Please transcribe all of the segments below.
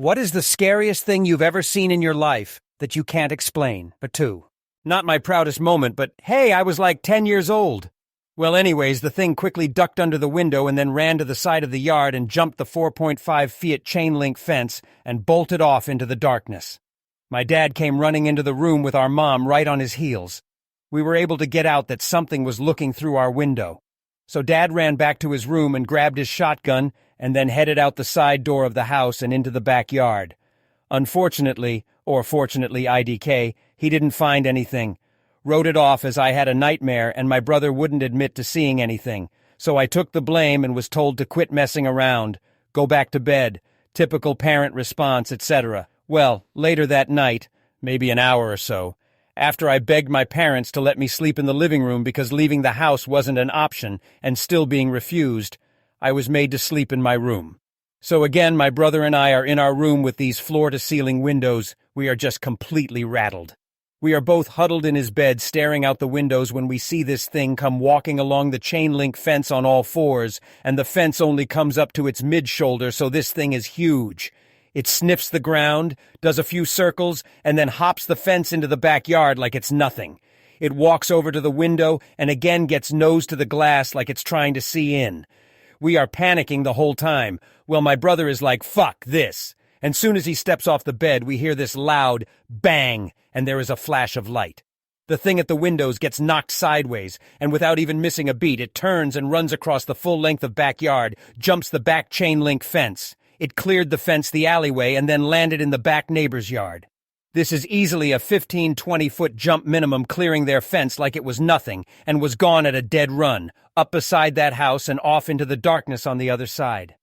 What is the scariest thing you've ever seen in your life that you can't explain? But two. Not my proudest moment, but hey, I was like 10 years old. Well, anyways, the thing quickly ducked under the window and then ran to the side of the yard and jumped the 4.5 feet chain link fence and bolted off into the darkness. My dad came running into the room with our mom right on his heels. We were able to get out that something was looking through our window. So Dad ran back to his room and grabbed his shotgun and then headed out the side door of the house and into the backyard. Unfortunately, or fortunately IDK, he didn't find anything. Wrote it off as I had a nightmare and my brother wouldn't admit to seeing anything. So I took the blame and was told to quit messing around, go back to bed, typical parent response, etc. Well, later that night, maybe an hour or so, after I begged my parents to let me sleep in the living room because leaving the house wasn't an option and still being refused, I was made to sleep in my room. So again, my brother and I are in our room with these floor-to-ceiling windows. We are just completely rattled. We are both huddled in his bed staring out the windows when we see this thing come walking along the chain-link fence on all fours, and the fence only comes up to its mid-shoulder, so this thing is huge. It sniffs the ground, does a few circles, and then hops the fence into the backyard like it's nothing. It walks over to the window and again gets nose to the glass like it's trying to see in. We are panicking the whole time. Well, my brother is like, fuck this. And soon as he steps off the bed, we hear this loud bang, and there is a flash of light. The thing at the windows gets knocked sideways, and without even missing a beat, it turns and runs across the full length of backyard, jumps the back chain-link fence. It cleared the fence the alleyway and then landed in the back neighbor's yard. This is easily a 15-20-foot jump minimum, clearing their fence like it was nothing, and was gone at a dead run, up beside that house and off into the darkness on the other side.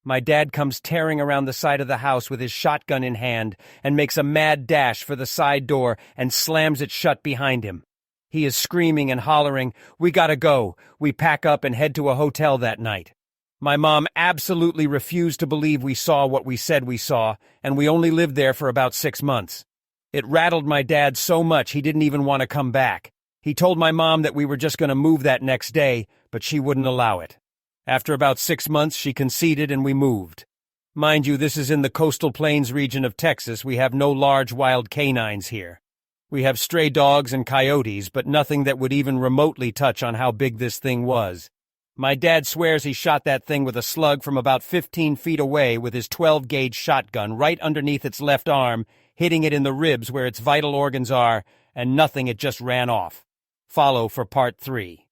My dad comes tearing around the side of the house with his shotgun in hand and makes a mad dash for the side door and slams it shut behind him. He is screaming and hollering, "We gotta go." We pack up and head to a hotel that night. My mom absolutely refused to believe we saw what we said we saw, and we only lived there for about 6 months. It rattled my dad so much he didn't even want to come back. He told my mom that we were just going to move that next day, but she wouldn't allow it. After about 6 months, she conceded and we moved. Mind you, this is in the coastal plains region of Texas. We have no large wild canines here. We have stray dogs and coyotes, but nothing that would even remotely touch on how big this thing was. My dad swears he shot that thing with a slug from about 15 feet away with his 12-gauge shotgun right underneath its left arm, hitting it in the ribs where its vital organs are, and nothing, it just ran off. Follow for part 3.